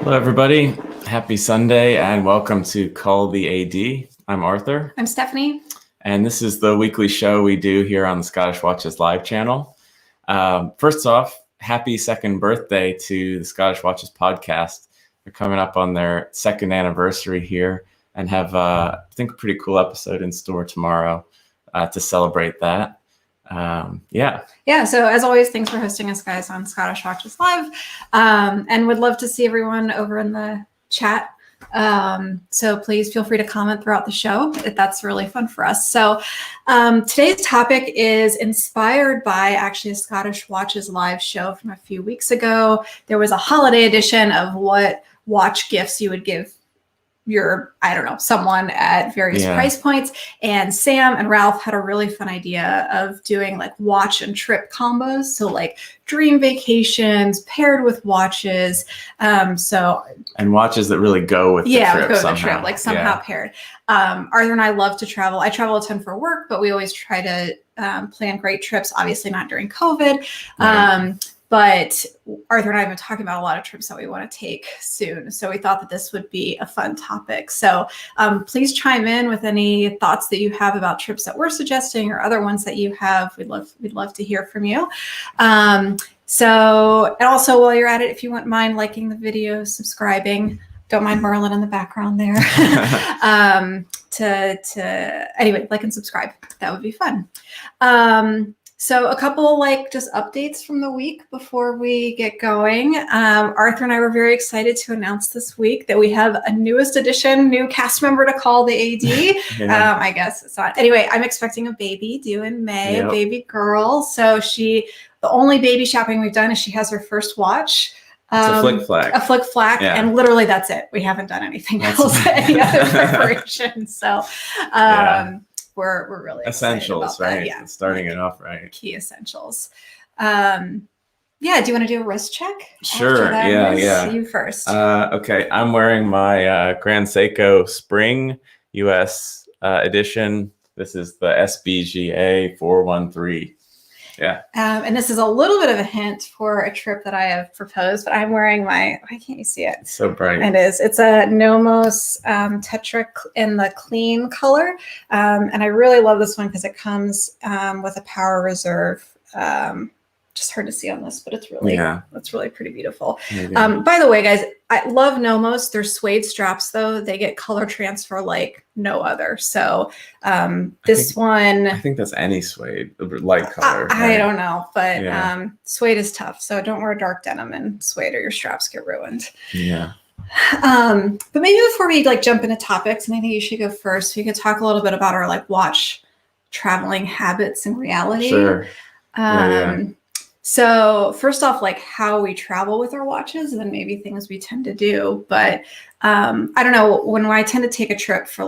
Hello, everybody. Happy Sunday and welcome to Call the AD. I'm Arthur. I'm Stephanie. And this is the weekly show we do here on the Scottish Watches Live channel. First off, happy second birthday to the Scottish Watches podcast. They're coming up on their second anniversary here and have, I think, a pretty cool episode in store tomorrow to celebrate that. So as always, thanks for hosting us, guys, on Scottish Watches Live, and would love to see everyone over in the chat. So please feel free to comment throughout the show. That's really fun for us. So today's topic is inspired by actually a Scottish Watches Live show from a few weeks ago. There was a holiday edition of what watch gifts you would give someone at various price points. And Sam and Ralph had a really fun idea of doing like watch and trip combos. So like dream vacations paired with watches. And watches that really go with the trip somehow. Like somehow paired. Arthur and I love to travel. I travel a ton for work, but we always try to plan great trips, obviously not during COVID. Right. But Arthur and I have been talking about a lot of trips that we want to take soon. So we thought that this would be a fun topic. So please chime in with any thoughts that you have about trips that we're suggesting or other ones that you have. We'd love to hear from you. And also while you're at it, if you wouldn't mind liking the video, subscribing, don't mind Merlin in the background there. Anyway, like and subscribe. That would be fun. So a couple just updates from the week before we get going. Arthur and I were very excited to announce this week that we have a newest addition, new cast member to Call the AD. I guess it's not. Anyway, I'm expecting a baby due in May, a baby girl. So the only baby shopping we've done is she has her first watch. It's a flick flag. A flick flag, and literally that's it. We haven't done anything else, any other preparation. So we're really essentials, about right? That. Yeah, starting it off right. Key essentials. Do you want to do a wrist check? Sure. Yeah. You first. Okay, I'm wearing my Grand Seiko Spring US edition. This is the SBGA 413. Yeah. And this is a little bit of a hint for a trip that I have proposed, but I'm wearing why can't you see it? It's so bright. It is. It's a Nomos Tetra in the clean color. And I really love this one because it comes with a power reserve. Just hard to see on this, but it's really pretty beautiful. By the way, guys, I love Nomos. They're suede straps though. They get color transfer like no other. So I think that's any suede, light color. I don't know, but suede is tough. So don't wear dark denim in suede or your straps get ruined. Yeah. But maybe before we jump into topics, and I think you should go first, we could talk a little bit about our watch traveling habits in reality. Sure. So first off, how we travel with our watches and then maybe things we tend to do. But I don't know, when I tend to take a trip for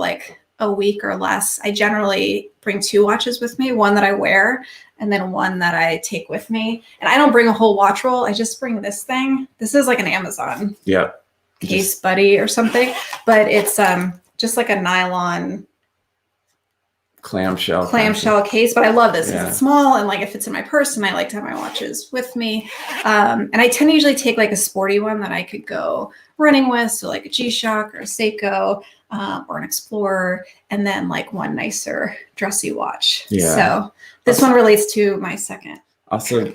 a week or less, I generally bring two watches with me, one that I wear and then one that I take with me. And I don't bring a whole watch roll. I just bring this thing. This is like an Amazon case buddy or something, but it's just like a nylon clamshell case, but I love this because it's small and it fits in my purse, and I like to have my watches with me. And I tend to usually take a sporty one that I could go running with, so a G-Shock or a Seiko or an Explorer, and then one nicer dressy watch. So this one relates to my second. Also,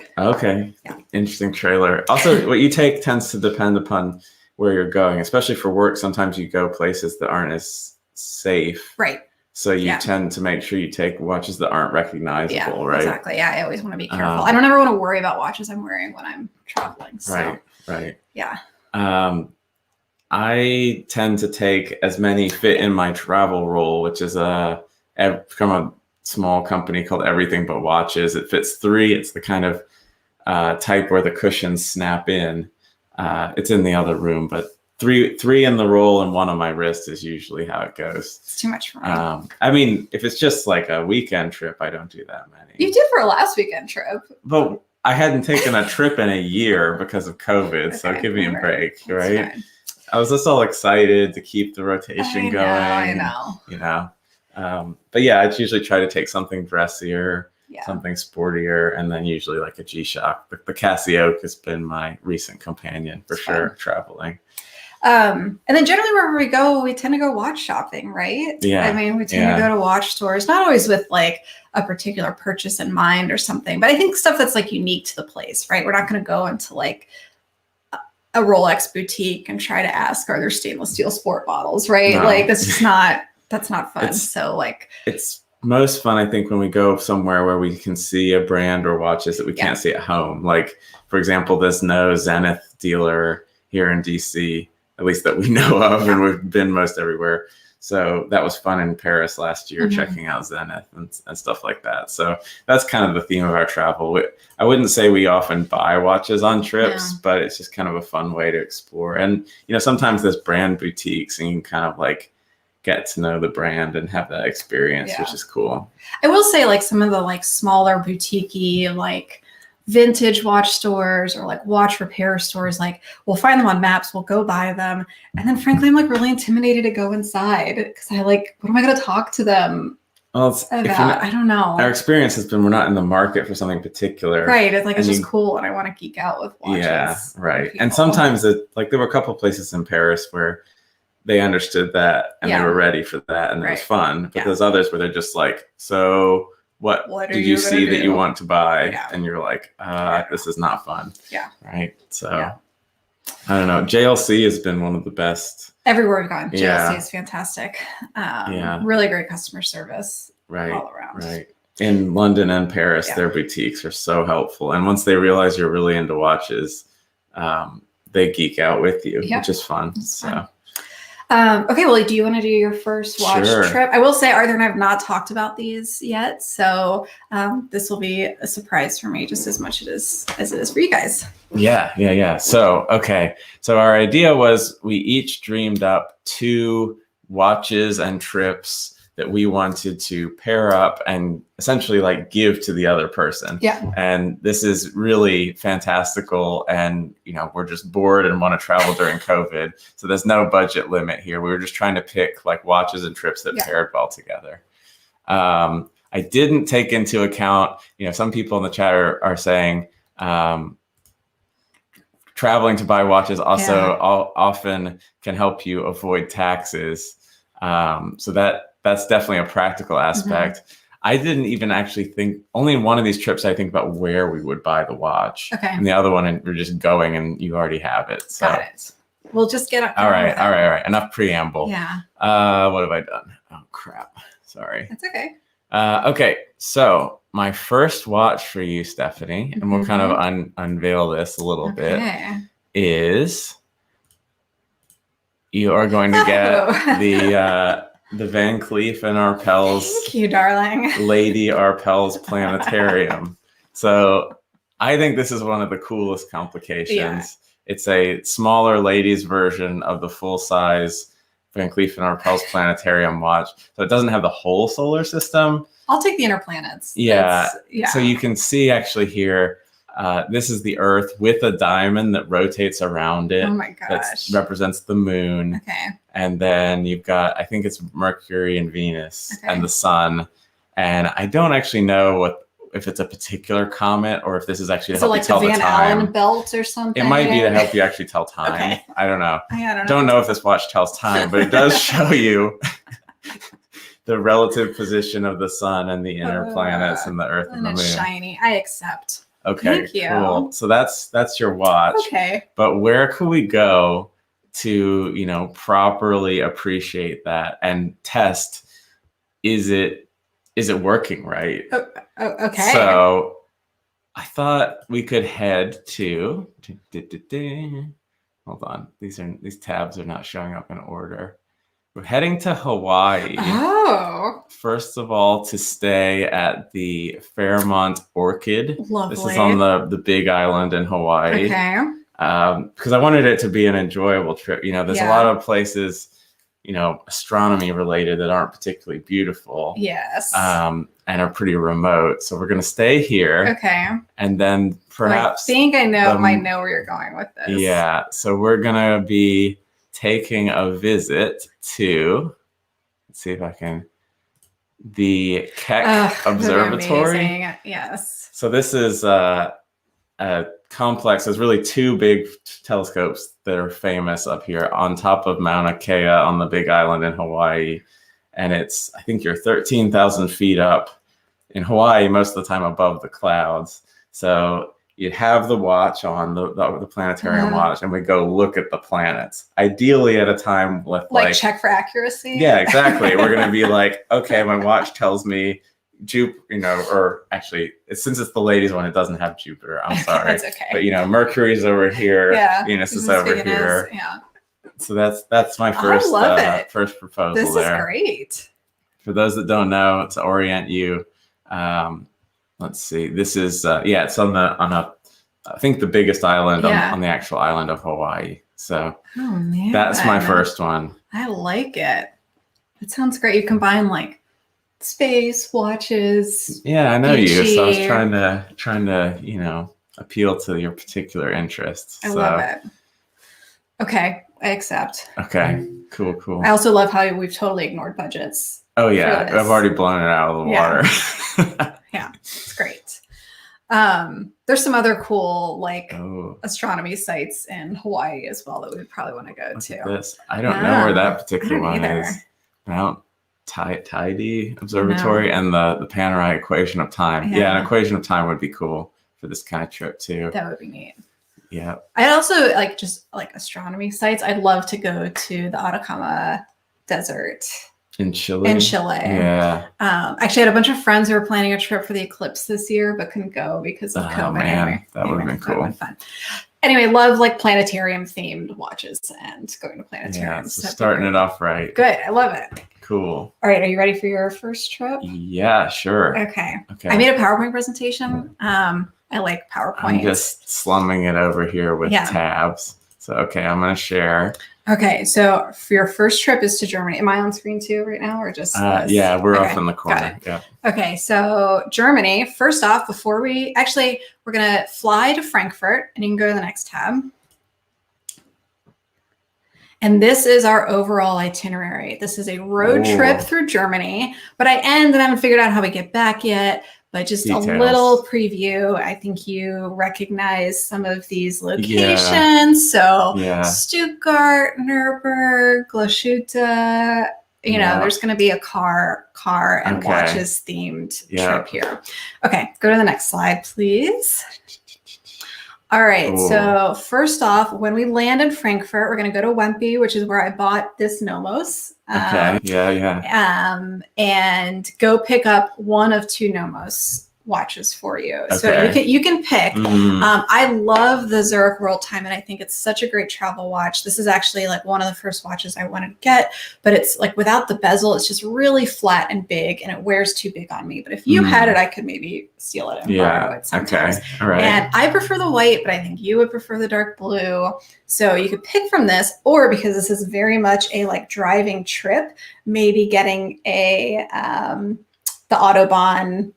interesting trailer. Also, what you take tends to depend upon where you're going, especially for work. Sometimes you go places that aren't as safe. Right. So you tend to make sure you take watches that aren't recognizable, right? Exactly. Yeah, I always want to be careful. I don't ever want to worry about watches I'm wearing when I'm traveling. So. Right. Yeah. I tend to take as many fit in my travel roll, which is from a small company called Everything But Watches. It fits 3. It's the kind of type where the cushions snap in. It's in the other room, but three in the roll and one on my wrist is usually how it goes. It's too much for me. If it's just a weekend trip, I don't do that many. You did for a last weekend trip. But I hadn't taken a trip in a year because of COVID, so give me a break, right? I was just all excited to keep the rotation going. I know. But yeah, I'd usually try to take something dressier, something sportier, and then usually a G-Shock. The Casio has been my recent companion for sure, traveling. And then generally wherever we go, we tend to go watch shopping, right? Yeah. I mean, we tend to go to watch stores, not always with like a particular purchase in mind or something, but I think stuff that's like unique to the place, right? We're not going to go into like a Rolex boutique and try to ask, are there stainless steel sport bottles, right? No. Like that's not fun. So like it's most fun, I think, when we go somewhere where we can see a brand or watches that we can't see at home. Like, for example, there's no Zenith dealer here in DC, at least that we know of, and we've been most everywhere. So that was fun in Paris last year, checking out Zenith and stuff like that. So that's kind of the theme of our travel. I wouldn't say we often buy watches on trips, but it's just kind of a fun way to explore. And, you know, sometimes there's brand boutiques and you can kind of like get to know the brand and have that experience, which is cool. I will say like some of the like smaller boutique-y, like vintage watch stores or like watch repair stores, like we'll find them on maps, we'll go buy them, and then frankly I'm like really intimidated to go inside because I like, what am I going to talk to them about? I don't know. Our experience has been we're not in the market for something particular, right? It's like it's just cool and I want to geek out with watches. Yeah, right. And sometimes like there were a couple places in Paris where they understood that and they were ready for that and it was fun, but there's others where they're just like, so what did you see that you want to buy? And you're like, this is not fun. Right. So I don't know. JLC has been one of the best. Everywhere we've gone. JLC is fantastic. Really great customer service all around. Right. In London and Paris, their boutiques are so helpful. And once they realize you're really into watches, they geek out with you, which is fun. Fun. Okay, well, do you want to do your first watch trip? I will say Arthur and I have not talked about these yet, so this will be a surprise for me just as much as it is for you guys. Yeah. So, okay. So our idea was we each dreamed up 2 watches and trips that we wanted to pair up and essentially like give to the other person. And this is really fantastical. And, you know, we're just bored and want to travel during COVID. So there's no budget limit here. We were just trying to pick like watches and trips that paired well together. I didn't take into account, you know, some people in the chat are saying, traveling to buy watches also often can help you avoid taxes. So that's definitely a practical aspect. I didn't even actually think, only in one of these trips I think about where we would buy the watch. And the other one we're just going and you already have it. So. Got it. We'll just get up. All right. Enough preamble. What have I done? Oh crap. Sorry. That's okay. Okay. So my first watch for you, Stephanie, and we'll kind of unveil this a little bit, is you are going to get the Van Cleef & Arpels. Thank you, darling. Lady Arpels Planetarium. So I think this is one of the coolest complications. It's a smaller ladies version of the full-size Van Cleef & Arpels Planetarium watch. So it doesn't have the whole solar system. I'll take the inner planets. So you can see actually here, this is the Earth with a diamond that rotates around it. Oh my gosh. That represents the moon. Okay. And then you've got, I think it's Mercury and Venus and the sun. And I don't actually know if it's a particular comet or if this is actually to help you tell the time. So like the Van Allen belt or something? It might be to help you actually tell time. I don't know. Don't know if this watch tells time, but it does show you the relative position of the sun and the inner planets and the Earth and the moon. It's shiny. I accept. Okay, thank you. Cool. So that's your watch. Okay. But where could we go to, you know, properly appreciate that and test, is it working right? Okay. So I thought we could head to hold on. These tabs are not showing up in order. We're heading to Hawaii. Oh. First of all, to stay at the Fairmont Orchid. Lovely. This is on the Big Island in Hawaii. Okay. Because I wanted it to be an enjoyable trip. You know, there's a lot of places, you know, astronomy related that aren't particularly beautiful. Yes. And are pretty remote. So we're going to stay here. Okay. And then perhaps. I think I might know where you're going with this. Yeah. So we're going to be taking a visit to, let's see if I can, the Keck Observatory. Yes. So this is a complex. There's really two big telescopes that are famous up here on top of Mauna Kea on the Big Island in Hawaii. And it's, I think you're 13,000 feet up in Hawaii, most of the time above the clouds. So you'd have the watch on, the planetarium watch, and we go look at the planets. Ideally at a time with like check for accuracy. Yeah, exactly. We're going to be like, okay, my watch tells me Jupiter, or actually, since it's the ladies one, it doesn't have Jupiter. I'm sorry. That's okay. But Mercury's over here. Yeah. Venus is over here. Yeah. So that's my first first proposal. This there. is great. For those that don't know, to orient you, let's see. This is it's on I think the biggest island on the actual island of Hawaii. So that's my first one. I like it. It sounds great. You combine like space, watches. Yeah, I know you. So I was trying to appeal to your particular interests. I love it. Okay, I accept. Okay, cool. I also love how we've totally ignored budgets. Oh yeah, I've already blown it out of the water. Yeah, it's great. There's some other cool astronomy sites in Hawaii as well that we would probably want to go to. I don't know where that particular one is. Mount Tidy Observatory and the Panerai Equation of Time. Yeah, an equation of time would be cool for this kind of trip too. That would be neat. Yeah. I'd also just astronomy sites. I'd love to go to the Atacama Desert. In Chile? Yeah. Actually, I had a bunch of friends who were planning a trip for the eclipse this year, but couldn't go because of COVID. Man, that would have been cool. Fun. Anyway, love planetarium themed watches and going to planetariums. Yeah, so starting it off right. Good. I love it. Cool. All right. Are you ready for your first trip? Yeah, sure. Okay. I made a PowerPoint presentation. I like PowerPoint. I'm just slumming it over here with tabs. So, okay, I'm going to share. Okay, so for your first trip is to Germany. Am I on screen too right now, or just? Yeah, we're off in the corner. Yeah. Okay, so Germany. First off, we're gonna fly to Frankfurt, and you can go to the next tab. And this is our overall itinerary. This is a road trip through Germany, but I haven't figured out how we get back yet. But just a little preview. I think you recognize some of these locations. So Stuttgart, Nuremberg, Glashütte. There's going to be a car and watches themed trip here. Okay, go to the next slide, please. All right. Ooh. So first off, when we land in Frankfurt, we're going to go to Wempe, which is where I bought this Nomos. And go pick up one of two Nomos watches for you. Okay. So you can pick. I love the Zurich World Time, and I think it's such a great travel watch. This is actually one of the first watches I wanted to get, but it's without the bezel, it's just really flat and big, and it wears too big on me. But if you had it, I could maybe steal it and borrow it sometimes. Okay. All right. And I prefer the white, but I think you would prefer the dark blue. So you could pick from this, or because this is very much a driving trip, maybe getting the Autobahn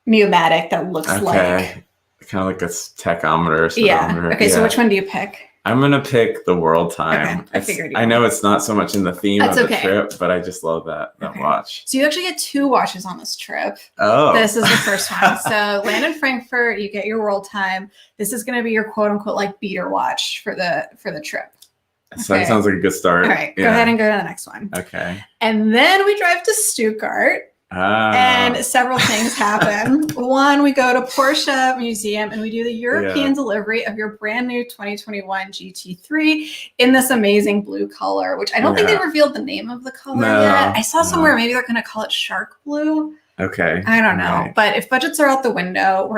pneumatic that looks like kind of like a tachometer. Yeah. Okay. So which one do you pick? I'm gonna pick the World Time. Okay. I figured. I know it's not so much in the theme of the trip, but I just love that watch. So you actually get two watches on this trip. Oh. This is the first one. So land in Frankfurt, you get your World Time. This is gonna be your quote unquote beater watch for the trip. So that sounds like a good start. All right. Go ahead and go to the next one. Okay. And then we drive to Stuttgart. And several things happen. One, we go to Porsche Museum and we do the European delivery of your brand new 2021 GT3 in this amazing blue color, which I don't think they revealed the name of the color yet. I saw somewhere maybe they're going to call it shark blue. Okay. I don't know. Right. But if budgets are out the window,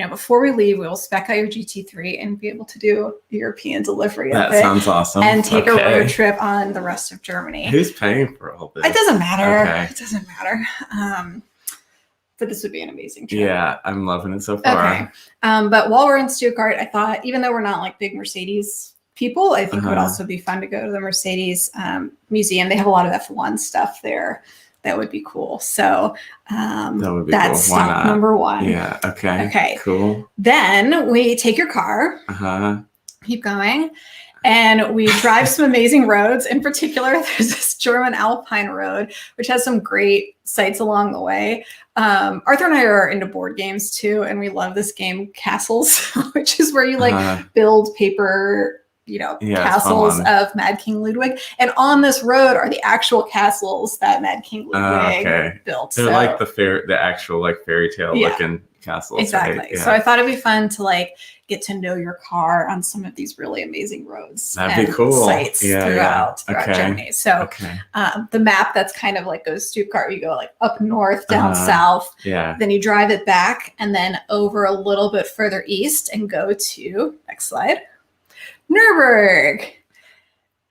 before we leave, we will spec out your GT3 and be able to do the European delivery of it. That sounds awesome. And take a road trip on the rest of Germany. Who's paying for all this? It doesn't matter. Okay. It doesn't matter. But this would be an amazing trip. Yeah, I'm loving it so far. Okay. But while we're in Stuttgart, I thought, even though we're not big Mercedes people, I think it would also be fun to go to the Mercedes museum. They have a lot of F1 stuff there. That would be cool. So that's stop number one. Yeah. Okay. Okay. Cool. Then we take your car. Keep going. And we drive some amazing roads. In particular, there's this German Alpine road, which has some great sights along the way. Arthur and I are into board games too, and we love this game, Castles, which is where you like build paper, castles of Mad King Ludwig. And on this road are the actual castles that Mad King Ludwig built. They're like the actual like fairy tale looking castles. Exactly. Right? Yeah. So I thought it'd be fun to like get to know your car on some of these really amazing roads. That'd be cool. Sites throughout Germany. So the map that's kind of like goes Stuttgart, you go like up north, down south. Yeah. Then you drive it back and then over a little bit further east and go to, next slide, Nuremberg.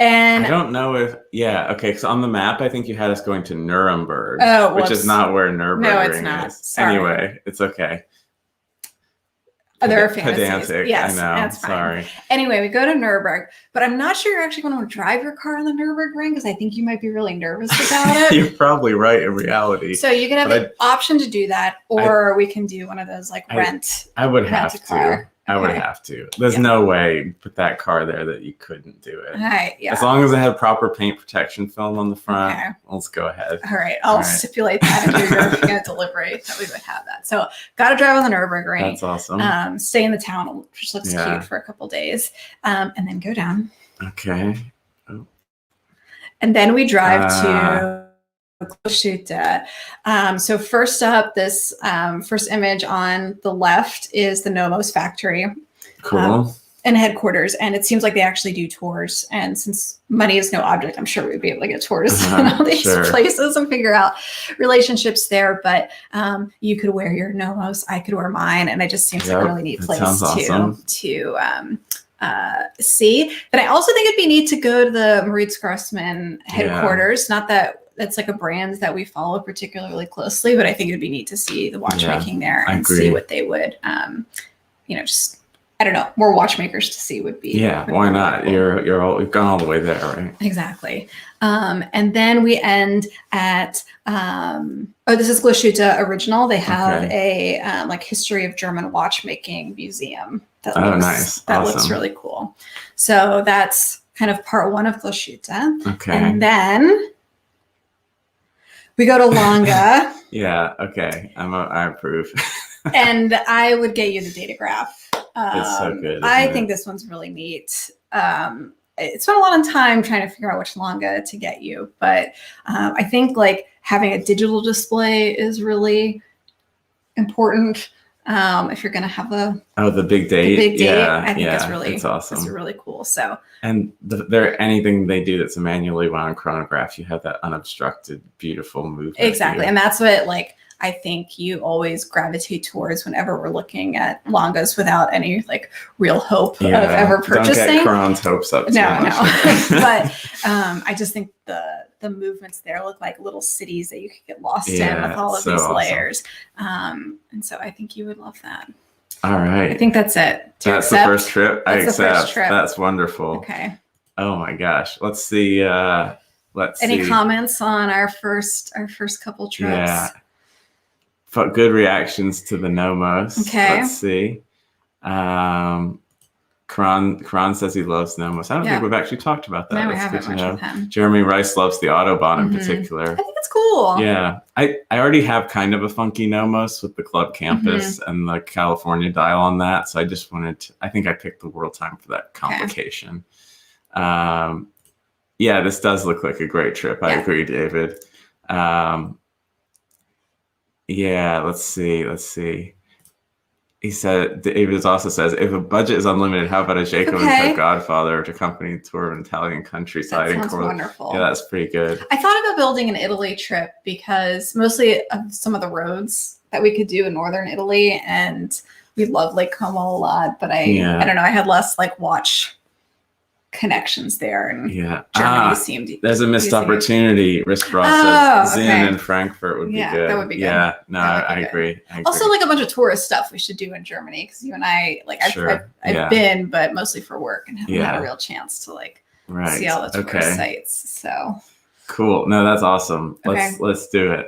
And I don't know if, because on the map, I think you had us going to Nuremberg, which is not where Nürburgring is. Sorry. Anyway, it's okay. There are fantasies. Pedantic. Yes, I know. that's fine. Sorry. Anyway, we go to Nuremberg, but I'm not sure you're actually going to drive your car on the Nürburgring because I think you might be really nervous about it. You're probably right in reality. So you can have the option to do that, or we can do one of those like rent. I would have to. I would have to. There's no way with that car there that you couldn't do it. All right. Yeah. As long as it had proper paint protection film on the front, let's go ahead. All right. I'll stipulate that into your European delivery that we would have that. So got to drive on the Nürburgring. That's awesome. Stay in the town, which looks cute for a couple days, and then go down. Okay. Oh. And then we drive to LeCoultre. So first up, this first image on the left is the Nomos factory. Cool. And headquarters. And it seems like they actually do tours. And since money is no object, I'm sure we'd be able to get tours in all these places and figure out relationships there. But you could wear your Nomos, I could wear mine. And it just seems like a really neat place to see. But I also think it'd be neat to go to the Moritz Grossman headquarters. Not that that's like a brand that we follow particularly closely, but I think it'd be neat to see the watchmaking there and see what they would, just, I don't know, more watchmakers to see would be. Yeah, why not? Cool. We've gone all the way there, right? Exactly. And then we end at, this is LeCoultre original. They have a like history of German watchmaking museum. That looks really cool. So that's kind of part one of LeCoultre. Okay. And then we go to Lange. I approve. And I would get you the data graph. It's so good. I think this one's really neat. It spent a lot of time trying to figure out which Lange to get you, but I think like having a digital display is really important. If you're going to have the big date, I think it's awesome. It's really cool. So, and anything they do that's a manually wound chronograph, you have that unobstructed, beautiful movement. Exactly, and that's what I think you always gravitate towards whenever we're looking at Langes without any like real hope of ever purchasing. Don't get Kron's hopes up. No. But I just think the movements there look like little cities that you could get lost in with all of these layers. And so I think you would love that. All right. I think that's it. That's the first trip. I accept. That's wonderful. Okay. Oh my gosh. Let's see. Any comments on our first couple trips? Yeah. Good reactions to the Nomos. Okay. Let's see. Kron says he loves Nomos. I don't think we've actually talked about that. No, we haven't much with him. Jeremy Rice loves the Autobahn in particular. I think it's cool. Yeah. I already have kind of a funky Nomos with the Club Campus and the California dial on that. So I just I think I picked the World Time for that complication. This does look like a great trip. I agree, David. Let's see. He said, David also says, if a budget is unlimited, how about a Jaeger and Godfather to accompany a tour of an Italian countryside? That sounds wonderful. Yeah, that's pretty good. I thought about building an Italy trip because mostly of some of the roads that we could do in northern Italy, and we love Lake Como a lot, but I don't know, I had less like watch connections there, and Germany seemed there's a missed opportunity. Risk Ross says Zinn in Frankfurt would be good. That would be good. Yeah, no, I agree. Also, like a bunch of tourist stuff we should do in Germany, because you and I, like, I've been, but mostly for work, and haven't had a real chance to like see all the tourist sites. So cool. No, that's awesome. Let's do it.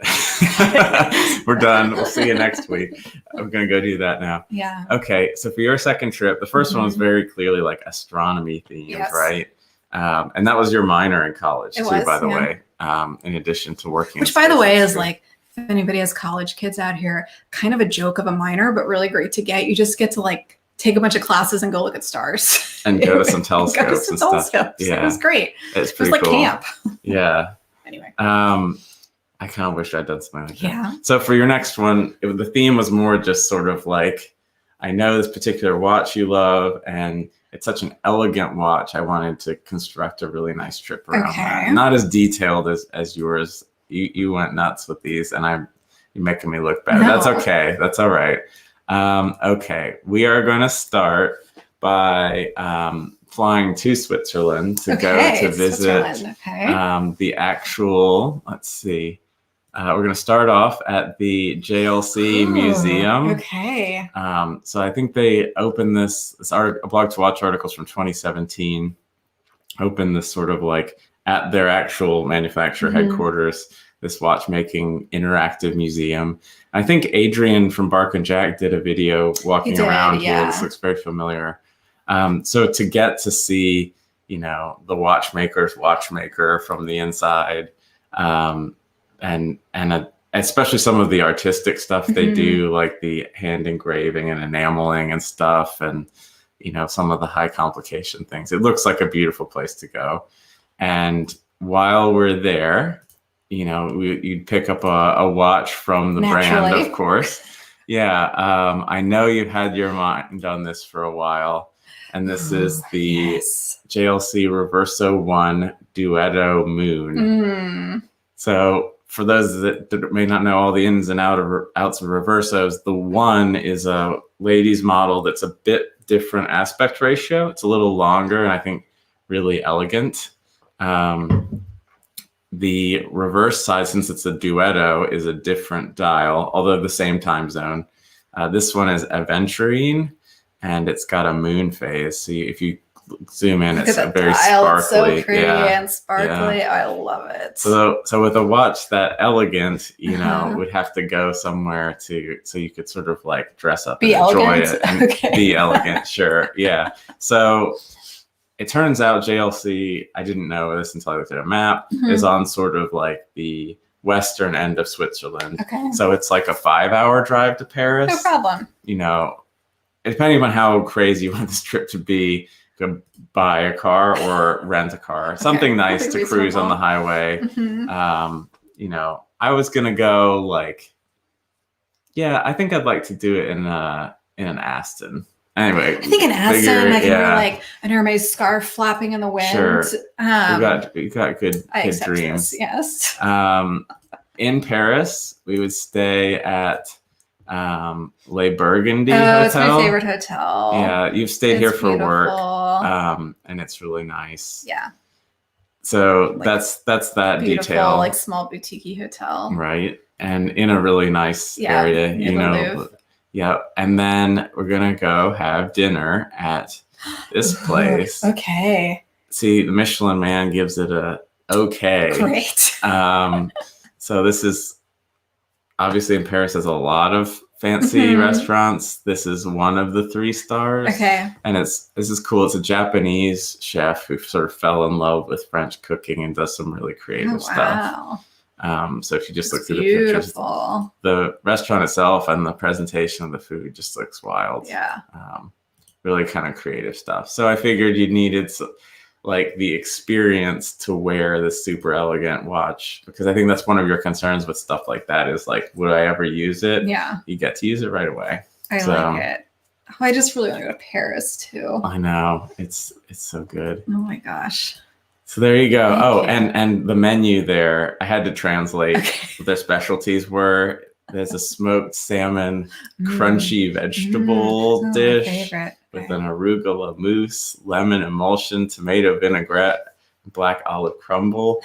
We're done. We'll see you next week. I'm going to go do that now. Yeah. Okay. So for your second trip, the first one was very clearly like astronomy themed, Yes. right? And that was your minor in college It too, was, by the yeah. way, in addition to working. Which, in by the space way, is industry. like, if anybody has college kids out here, kind of a joke of a minor, but really great to get. You just get to like take a bunch of classes and go look at stars. And go to some telescopes and stuff. Yeah. It was great. It's It was pretty like cool. camp. Yeah. Anyway. I kind of wish I'd done something like that. Yeah. So for your next one, the theme was more just sort of like, I know this particular watch you love, and it's such an elegant watch. I wanted to construct a really nice trip around that. Not as detailed as yours. You went nuts with these, and you're making me look bad. No. That's okay. That's all right. Okay. We are going to start by flying to Switzerland to go to visit the actual, let's see. We're going to start off at the JLC Museum. Okay. So I think they opened this a Blog to Watch articles from 2017, opened this sort of like at their actual manufacturer headquarters, this watchmaking interactive museum. I think Adrian from Bark and Jack did a video walking around here. This looks very familiar. So to get to see, the watchmaker's watchmaker from the inside, and especially some of the artistic stuff they do, like the hand engraving and enameling and stuff, and some of the high complication things. It looks like a beautiful place to go. And while we're there, you'd pick up a watch from the brand, of course. Yeah, I know you've had your mind on this for a while, and this is the JLC Reverso 1 Duetto Moon. So for those that may not know all the ins and outs of reversos, the 1 is a ladies model that's a bit different aspect ratio. It's a little longer and I think really elegant. The reverse side, since it's a duetto, is a different dial, although the same time zone. This one is aventurine, and it's got a moon phase. So if you zoom in, it's a very sparkly. It's so pretty and sparkly. Yeah. I love it. So with a watch that elegant, would have to go somewhere so you could sort of like dress up and enjoy it. And be elegant, sure. Yeah. So it turns out JLC, I didn't know this until I looked at a map, is on sort of like the western end of Switzerland. Okay. So it's like a 5-hour drive to Paris. No problem. Depending on how crazy you want this trip to be, you could buy a car or rent a car. Something nice to cruise on the highway. I was going to go I think I'd like to do it in an Aston. Anyway, I think in Aston, I can wear like an Hermes scarf flapping in the wind. Sure, you got good dreams. This, yes. In Paris, we would stay at Le Burgundy Hotel. It's my favorite hotel. Yeah, you've stayed here for work, and it's really nice. Yeah. So that's that detail. Like small boutique hotel. Right, and in a really nice area, Yeah, and then we're gonna go have dinner at this place. Okay. See, the Michelin Man gives it a okay. Great. So this is obviously in Paris. There's a lot of fancy restaurants. This is one of the 3 stars. Okay. And this is cool. It's a Japanese chef who sort of fell in love with French cooking and does some really creative stuff. So if you just look through the pictures, the restaurant itself and the presentation of the food just looks wild. Yeah. Really kind of creative stuff. So I figured you needed the experience to wear this super elegant watch, because I think that's one of your concerns with stuff like that is would I ever use it? Yeah. You get to use it right away. I like it. Oh, I just really want to go to Paris too. I know. It's so good. Oh my gosh. So there you go. And the menu there, I had to translate what their specialties were. There's a smoked salmon, crunchy vegetable dish with an arugula mousse, lemon emulsion, tomato vinaigrette, black olive crumble,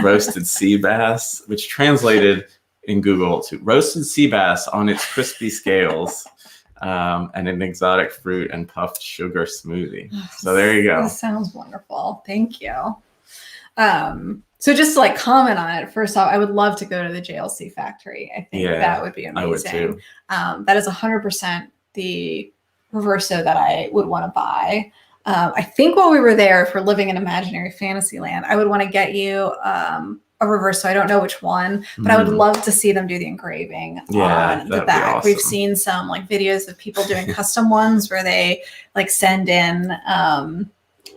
roasted sea bass, which translated in Google to roasted sea bass on its crispy scales, and an exotic fruit and puffed sugar smoothie. So there you go. That sounds wonderful. Thank you. So just to like comment on it, first off, I would love to go to the JLC factory. I think that would be amazing. I would too. That is 100% the Reverso that I would want to buy. I think while we were there, if we're living in imaginary fantasy land, I would want to get you a Reverso. I don't know which one, but I would love to see them do the engraving on the back. Awesome. We've seen some like videos of people doing custom ones where they like send in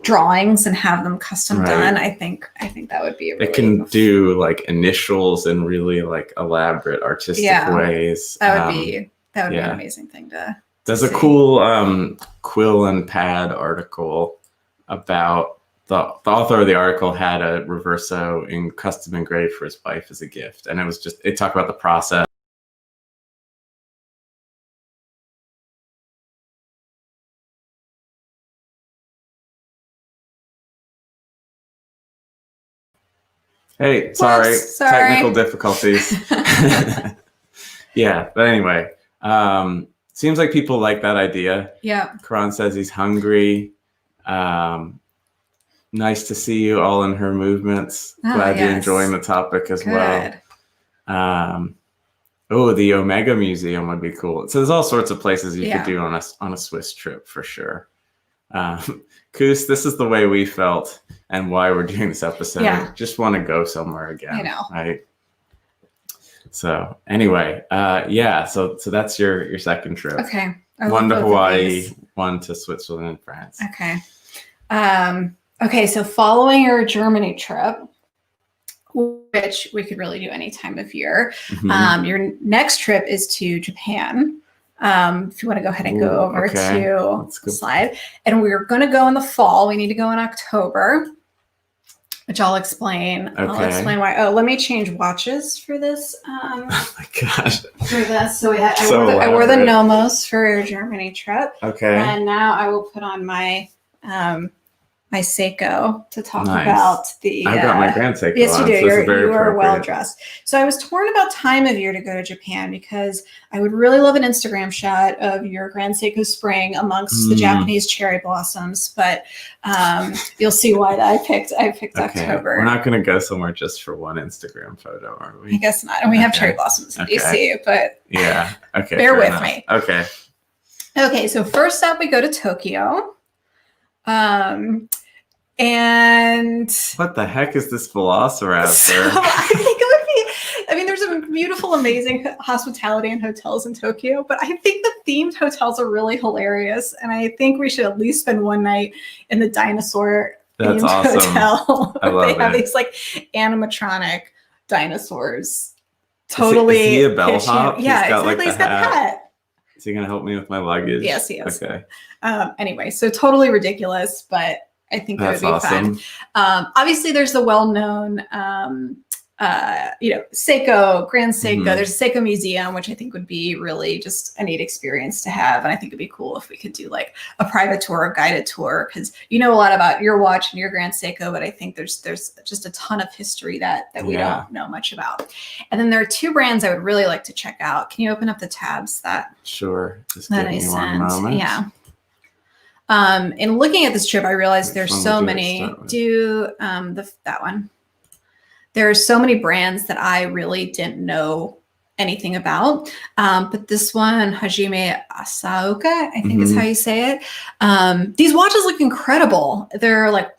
drawings and have them custom done. I think that would be it can do like initials in really like elaborate artistic ways. That would be an amazing thing to there's a cool quill and pad article about the author of the article had a Reverso in custom engraved for his wife as a gift, and it talked about the process. Hey, sorry. Technical difficulties. Yeah, but anyway, seems like people like that idea. Yeah. Karan says he's hungry. Nice to see you all in her movements. Glad you're enjoying the topic as well. The Omega Museum would be cool. So there's all sorts of places you could do on a Swiss trip for sure. Koos, this is the way we felt and why we're doing this episode. Yeah. Just want to go somewhere again. I know. Right. So anyway, so that's your second trip. Okay. One to Hawaii, one to Switzerland and France. Okay. Okay, so following your Germany trip, which we could really do any time of year, your next trip is to Japan. If you want to go ahead and go over to the slide. And we're going to go in the fall. We need to go in October, which I'll explain. Okay. I'll explain why. Oh, let me change watches for this. Oh my gosh. For this. So I wore the Nomos for Germany trip. Okay. And now I will put on my my Seiko to talk about the. I've got my Grand Seiko. Yes, you do. So you are well dressed. So I was torn about time of year to go to Japan because I would really love an Instagram shot of your Grand Seiko spring amongst the Japanese cherry blossoms. But you'll see why I picked October. We're not going to go somewhere just for one Instagram photo, are we? I guess not. And we have cherry blossoms in DC, but Okay. Bear with me. Okay. Okay. So first up, we go to Tokyo. And what the heck is this Velociraptor? I think it would be, there's some beautiful, amazing hospitality and hotels in Tokyo, but I think the themed hotels are really hilarious. And I think we should at least spend one night in the dinosaur themed hotel. I love they have these like animatronic dinosaurs. Totally. Is he a bellhop? Yeah, exactly. He's got the hat. Is he going to help me with my luggage? Yes, he is. Okay. Anyway, so totally ridiculous, but I think that would be fun. Obviously, there's the well-known, Seiko, Grand Seiko. There's a Seiko museum, which I think would be really just a neat experience to have. And I think it'd be cool if we could do like a private tour, a guided tour, because you know a lot about your watch and your Grand Seiko, but I think there's just a ton of history that we don't know much about. And then there are two brands I would really like to check out. Can you open up the tabs Sure. Just give me one moment. Yeah. In looking at this trip, I realized there's so many. That one. There are so many brands that I really didn't know anything about. But this one, Hajime Asaoka, I think is how you say it. These watches look incredible. They're like,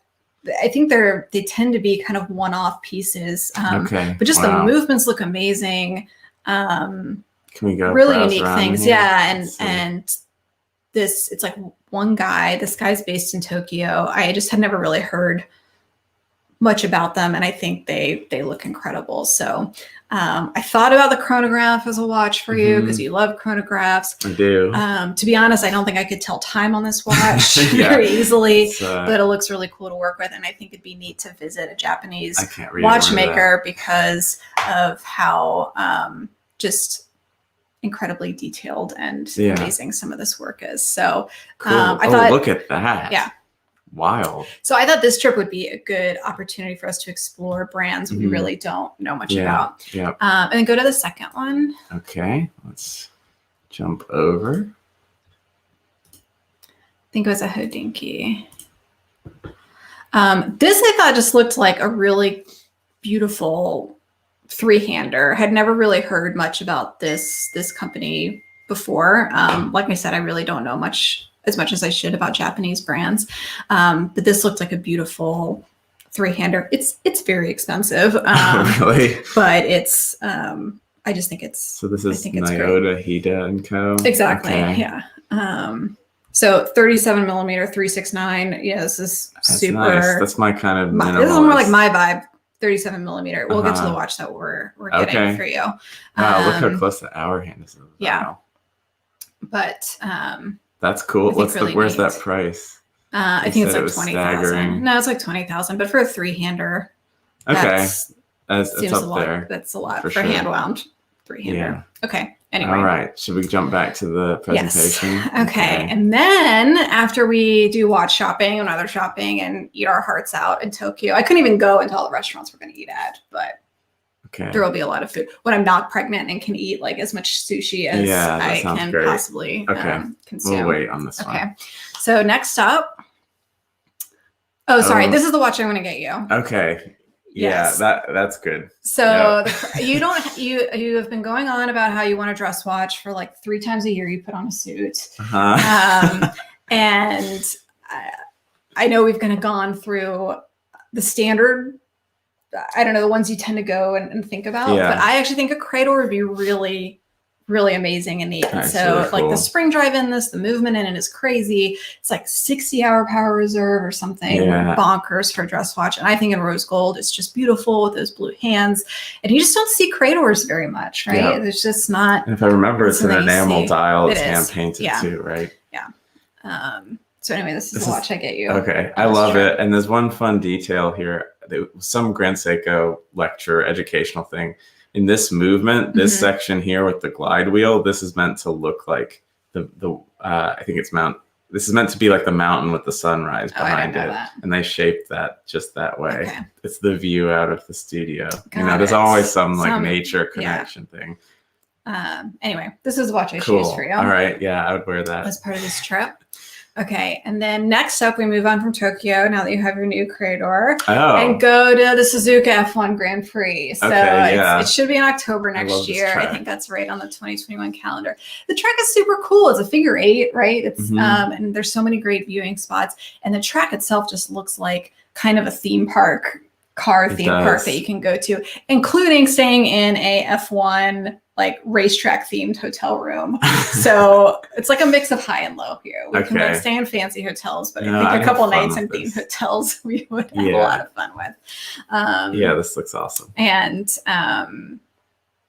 I think they tend to be kind of one-off pieces. But just the movements look amazing. Can we go really unique things? Here? Yeah, and it's like one guy. This guy's based in Tokyo. I just had never really heard much about them, and I think they look incredible. So I thought about the chronograph as a watch for you because you love chronographs. I do. To be honest, I don't think I could tell time on this watch very easily, but it looks really cool to work with, and I think it'd be neat to visit a Japanese watchmaker because of how just incredibly detailed and amazing some of this work is. So cool. I thought, look at that. Yeah. Wild. So I thought this trip would be a good opportunity for us to explore brands we really don't know much about. Yeah. And then go to the second one. Okay. Let's jump over. I think it was a Hodinkee. This I thought just looked like a really beautiful three-hander. Had never really heard much about this company before. Like I said, I really don't know as much as I should about Japanese brands. But this looked like a beautiful three-hander. It's very expensive. Really? But it's I just think it's so this is Nyota, Hida and Co. Exactly. Okay. Yeah. So 37 millimeter 369. Yeah, this is That's super nice. That's my kind of minimalist. This is more like my vibe. 37 millimeter. We'll get to the watch that we're getting for you. Wow, look how close the hour hand is. Yeah. Wow. But that's cool. Where's that price? I think it's like 20,000. No, it's like 20,000. But for a three-hander, okay, that's seems up a lot. there. That's a lot for hand wound three-hander. Yeah. Okay. Anyway. All right. Should we jump back to the presentation? Yes. Okay. And then after we do watch shopping and other shopping and eat our hearts out in Tokyo, I couldn't even go into all the restaurants we're going to eat at, but there will be a lot of food when I'm not pregnant and can eat like as much sushi as I can possibly consume. We'll wait on this one. Okay. So next up. Oh, sorry. This is the watch I'm going to get you. Okay. Yes. Yeah, that's good. So you have been going on about how you want a dress watch for like 3 times a year. You put on a suit, and I know we've kind of gone through the standard. I don't know, the ones you tend to go and think about, but I actually think a Credor would be really, really amazing and neat. That's so really cool. Like the spring drive in this, the movement in it is crazy. It's like 60-hour power reserve or something bonkers for a dress watch. And I think in rose gold, it's just beautiful with those blue hands. And you just don't see Credors very much, right? Yeah. There's just not. And if I remember, it's an enamel dial. It's hand painted too, right? Yeah. So anyway, this is the watch I get you. Okay. I love it. And there's one fun detail here. Some Grand Seiko lecture educational thing. In this movement, this section here with the glide wheel, this is meant to look like I think this is meant to be like the mountain with the sunrise behind it. And they shaped that just that way. Okay. It's the view out of the studio. There's always some nature connection thing. Anyway, this is the watch I choose for you. All right. Yeah, I would wear that. As part of this trip. Okay, and then next up, we move on from Tokyo, now that you have your new Credor, and go to the Suzuka F1 Grand Prix. So it should be in October next year. I think that's right on the 2021 calendar. The track is super cool. It's a figure 8, right? It's and there's so many great viewing spots. And the track itself just looks like kind of a theme park, park that you can go to, including staying in a F1 like racetrack themed hotel room. So it's like a mix of high and low here. We can like stay in fancy hotels, but I think a couple nights in themed hotels we would have a lot of fun with. This looks awesome. And I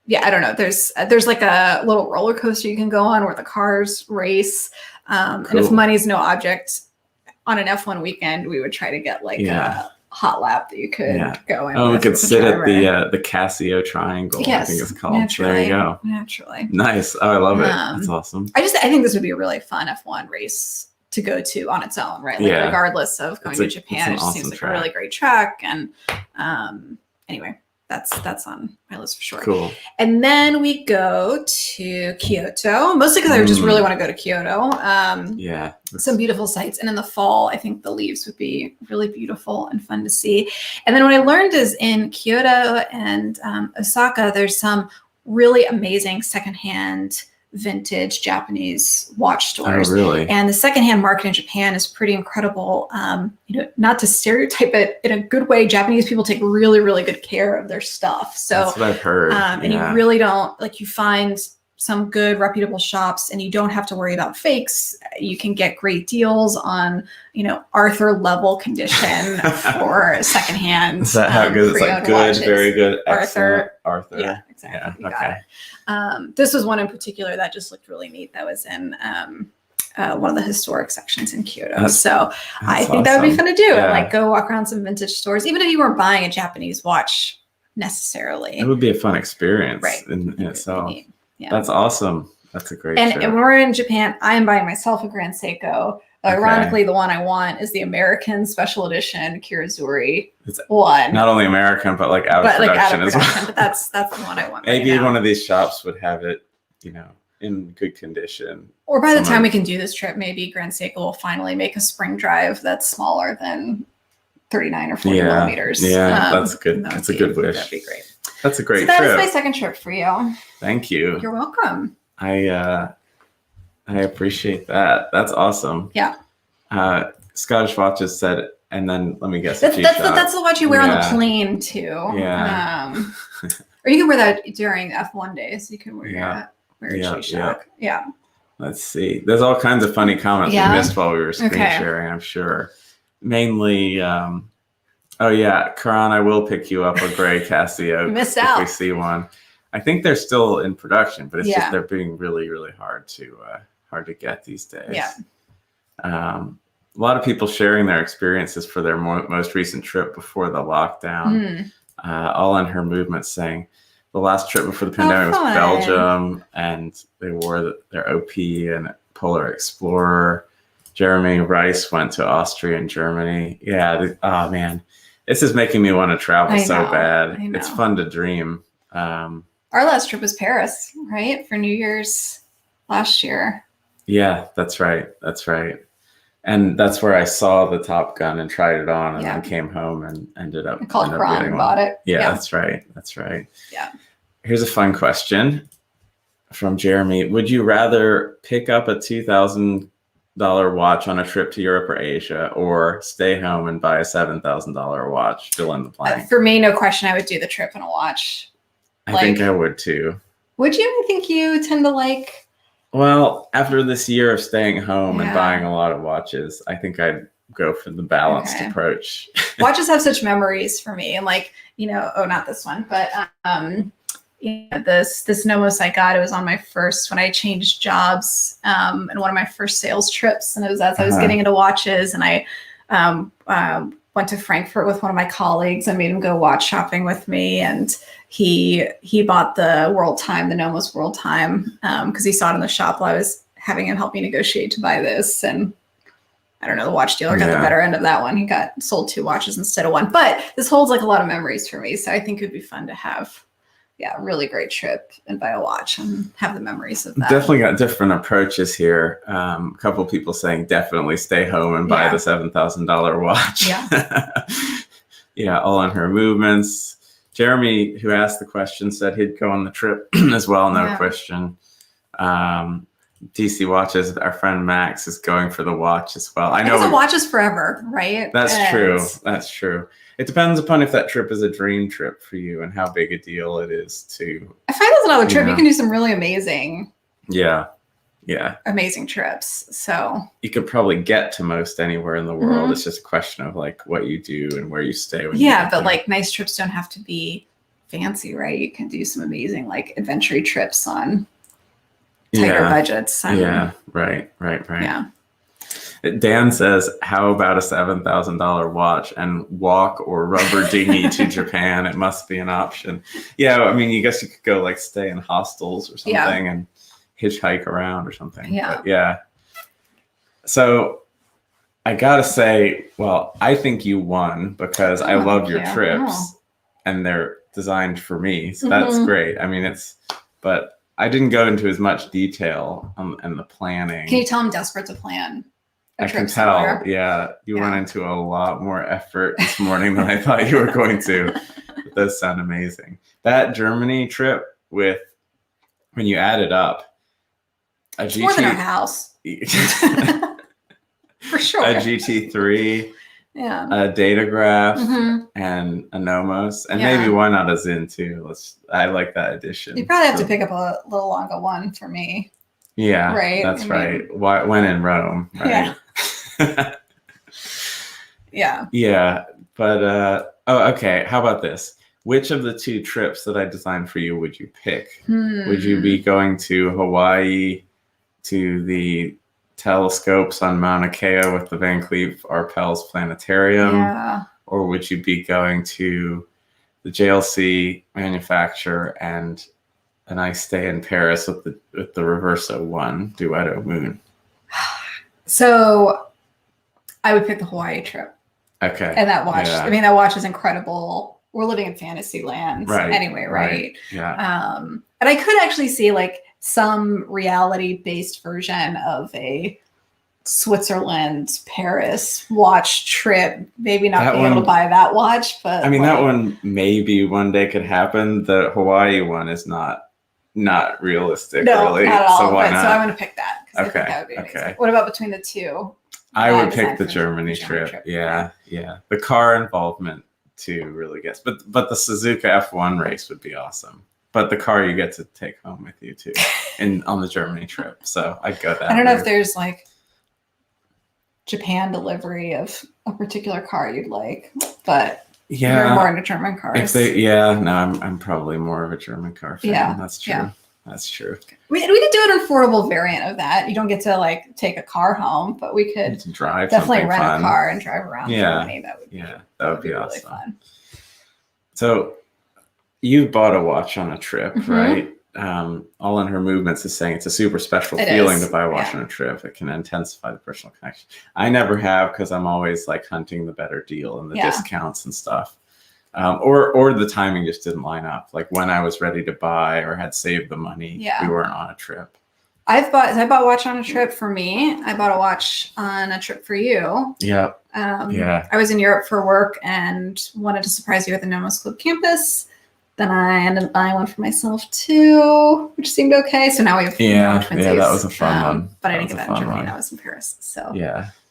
don't know. There's like a little roller coaster you can go on where the cars race. And if money's no object on an F1 weekend, we would try to get like a hot lap that you could go in. Oh, we could sit at the Casio Triangle. I think it's called. Naturally, there you go. Naturally. Nice. Oh, I love it. That's awesome. I think this would be a really fun F1 race to go to on its own, right? Like regardless of going to Japan, it just seems like a really great track. And anyway, that's on my list for sure. Cool. And then we go to Kyoto, mostly because I just really want to go to Kyoto. Some beautiful sights. And in the fall, I think the leaves would be really beautiful and fun to see. And then what I learned is in Kyoto and Osaka, there's some really amazing secondhand vintage Japanese watch stores. Oh, really? And the secondhand market in Japan is pretty incredible. Not to stereotype it in a good way, Japanese people take really, really good care of their stuff. So that's what I've heard. And you really don't you find some good reputable shops and you don't have to worry about fakes. You can get great deals on, Arthur level condition for secondhand. Is that how good? It's like good, watches. Very good, Arthur. Yeah, exactly. Okay. This was one in particular that just looked really neat. That was in one of the historic sections in Kyoto. So I think that would be fun to do. Like go walk around some vintage stores, even if you weren't buying a Japanese watch necessarily. It would be a fun experience in itself. Yeah. That's awesome. That's a great trip. And when we're in Japan, I am buying myself a Grand Seiko. Ironically, the one I want is the American Special Edition Kirizuri one. Not only American, but like out of production as well. But that's the one I want. Maybe one of these shops would have it, in good condition. Or by the time we can do this trip, maybe Grand Seiko will finally make a spring drive that's smaller than 39 or 40 Yeah. millimeters. Yeah, that's good. That That's a would good wish. That'd be great. That's a great So that is trip. my second trip for you. Thank you. You're welcome. I appreciate that. That's awesome. Yeah. Scottish Watches said, and then let me guess. That's the watch you wear on the plane too. Yeah. Or you can wear that during F1 days. You can wear your G-Shock. Yeah. Let's see. There's all kinds of funny comments we missed while we were screen sharing, I'm sure. Mainly, oh yeah, Karan, I will pick you up a gray Casio if we see one. I think they're still in production, but it's just they're being really, really hard to get these days. Yeah. A lot of people sharing their experiences for their most recent trip before the lockdown. All on her movements saying the last trip before the pandemic was Belgium, and they wore their OP and Polar Explorer. Jeremy Rice went to Austria and Germany. Yeah. Oh man, this is making me want to travel so bad. It's fun to dream. Our last trip was Paris, right? For New Year's last year. Yeah, that's right. That's right. And that's where I saw the Top Gun and tried it on, and then came home and ended up. I called Karan and bought it. Yeah, that's right. That's right. Yeah. Here's a fun question from Jeremy. Would you rather pick up a $2,000 watch on a trip to Europe or Asia, or stay home and buy a $7,000 watch? Fill in the blank. For me, no question, I would do the trip and a watch. I think I would too. Would you? I think you tend to like. Well, after this year of staying home and buying a lot of watches, I think I'd go for the balanced approach. Watches have such memories for me. And not this one, but this Nomos I got, it was on my first, when I changed jobs, and one of my first sales trips. And it was as I was getting into watches, and I went to Frankfurt with one of my colleagues. I made him go watch shopping with me, and he bought the World Time, the Nomos World Time, because he saw it in the shop while I was having him help me negotiate to buy this. And I don't know, the watch dealer got the better end of that one. He got sold 2 watches instead of 1. But this holds like a lot of memories for me. So I think it would be fun to have a really great trip and buy a watch and have the memories of that. Definitely got different approaches here. A couple of people saying definitely stay home and buy the $7,000 watch. Yeah. All on her movements. Jeremy, who asked the question, said he'd go on the trip as well, no question. DC Watches, our friend Max is going for the watch as well. I know the watch is forever, right? That's true. That's true. It depends upon if that trip is a dream trip for you and how big a deal it is to. I find that's another trip. You can do some really amazing. Yeah. Amazing trips. So you could probably get to most anywhere in the world. It's just a question of like what you do and where you stay. When but like nice trips don't have to be fancy, right? You can do some amazing like adventure trips on tighter budgets. Right. Yeah. Dan says, how about a $7,000 watch and walk or rubber dinghy to Japan? It must be an option. Yeah, I mean, I guess you could go like stay in hostels or something and hitchhike around or something. But so I gotta say, well, I think you won because I love your trips and they're designed for me. So that's great. I mean, but I didn't go into as much detail on the planning. Can you tell I'm desperate to plan? I can tell. Somewhere? Yeah. You went into a lot more effort this morning than I thought you were going to. It does sound amazing. That Germany trip when you add it up, it's more than our house. For sure. A GT3, a Datograph, and a Nomos, and maybe why not a Zin too? I like that edition. You probably have to pick up a little Lange one for me. Yeah, right. That's right. When in Rome, right? Yeah. But okay. How about this? Which of the 2 trips that I designed for you would you pick? Would you be going to Hawaii, to the telescopes on Mauna Kea with the Van Cleef Arpels Planetarium, or would you be going to the JLC manufacturer and a nice stay in Paris with the Reverso 1 Duetto Moon? So I would pick the Hawaii trip. Okay. And that watch, I mean, that watch is incredible. We're living in fantasy land anyway, right? Yeah. And I could actually see like some reality-based version of a Switzerland, Paris watch trip. Maybe not That being able one- to buy that watch, but I mean, that one maybe one day could happen. The Hawaii one is not realistic, no, really. not at all. So why not? So I'm going to pick that because I think Okay, that would be amazing. okay. What about between the two? I would design pick the for Germany trip. Yeah. The car involvement too really gets, but the Suzuka F1 race would be awesome. But the car you get to take home with you too, on the Germany trip. So I'd go that. I don't know if route. there's like Japan delivery of a particular car you'd like, but you're more into German cars. I'm probably more of a German car fan. Yeah, That's true. yeah. That's true. We could do an affordable variant of that. You don't get to like take a car home, but we could Drive definitely rent fun. a car and drive around Germany. That would be awesome. really fun. So you bought a watch on a trip, Mm-hmm. right? All in Her Movements is saying it's a super special feeling to buy a watch on a trip. It can intensify the personal connection. I never have because I'm always like hunting the better deal and the discounts and stuff. Or the timing just didn't line up. Like when I was ready to buy or had saved the money, we weren't on a trip. I bought a watch on a trip for me. I bought a watch on a trip for you. Yeah. I was in Europe for work and wanted to surprise you at the Nomos Club campus. Then I ended up buying one for myself too, which seemed okay. So now we have twinsies. That was a fun one. But I didn't get that in Germany. That was in Paris. So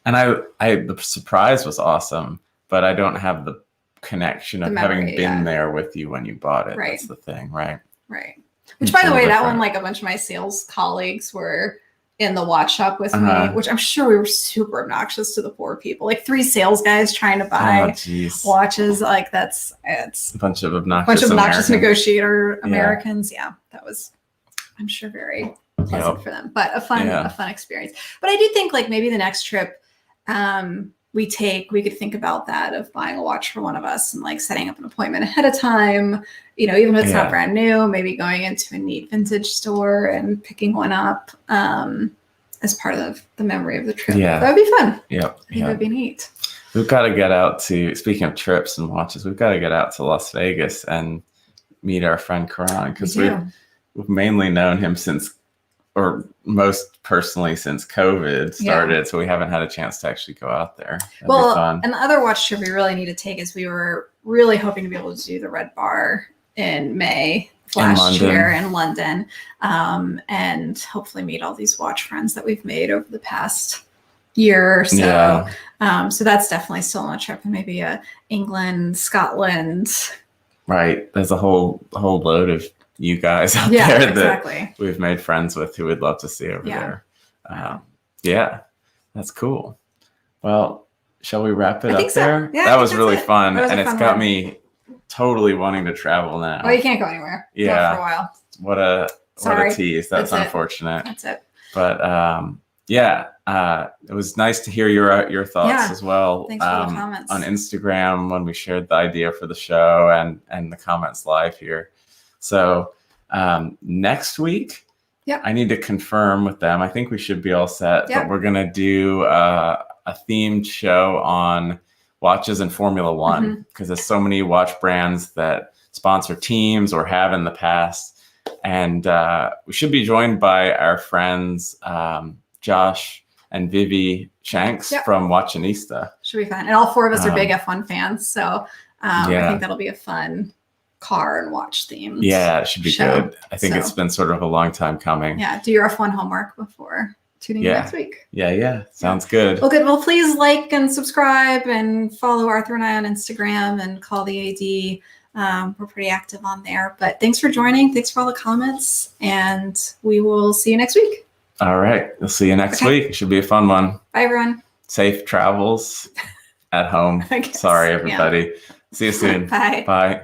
and I the surprise was awesome, but I don't have the connection of having been there with you when you bought it. Right. That's the thing, right? Right. Which, by the way, that one, like a bunch of my sales colleagues were in the watch shop with me, which I'm sure we were super obnoxious to the poor people. Like 3 sales guys trying to buy watches. Like it's a bunch of obnoxious negotiator Americans. Yeah, that was, I'm sure, very pleasant for them, but a fun experience. But I do think like maybe the next trip we could think about that of buying a watch for one of us and like setting up an appointment ahead of time. Even if it's not brand new, maybe going into a neat vintage store and picking one up as part of the memory of the trip. Yeah. That would be fun. Yeah. I think it would be neat. We've got to get out to, speaking of trips and watches, we've got to get out to Las Vegas and meet our friend Karan because we've mainly known him most personally since COVID started. So we haven't had a chance to actually go out there. That'd be fun. And the other watch trip we really need to take is we were really hoping to be able to do the Red Bar in May last year in London, and hopefully meet all these watch friends that we've made over the past year or so. So that's definitely still on a trip, and maybe England, Scotland. Right. There's a whole load of you guys out there that we've made friends with who would love to see over there. That's cool. Well, shall we wrap it up there? Yeah, that was really fun, and it's got me totally wanting to travel now. Well, you can't go anywhere. Yeah, for a while. What a tease. That's unfortunate. That's it. But it was nice to hear your thoughts as well. Thanks for the comments on Instagram when we shared the idea for the show and the comments live here. So next week, I need to confirm with them. I think we should be all set, but we're gonna do a themed show on watches in Formula One because there's so many watch brands that sponsor teams or have in the past. And we should be joined by our friends, Josh and Vivi Shanks from Watchinista. Should be fun. And all 4 of us are big F1 fans. So I think that'll be a fun car and watch themed. Yeah, it should be good. I think it's been sort of a long time coming. Yeah. Do your F1 homework before tuning in next week. Yeah. Sounds good. Well, good. Well, please like and subscribe and follow Arthur and I on Instagram and call the AD. We're pretty active on there. But thanks for joining. Thanks for all the comments. And we will see you next week. All right. We'll see you next week. It should be a fun one. Bye, everyone. Safe travels at home. Sorry, everybody. See you soon. Bye. Bye.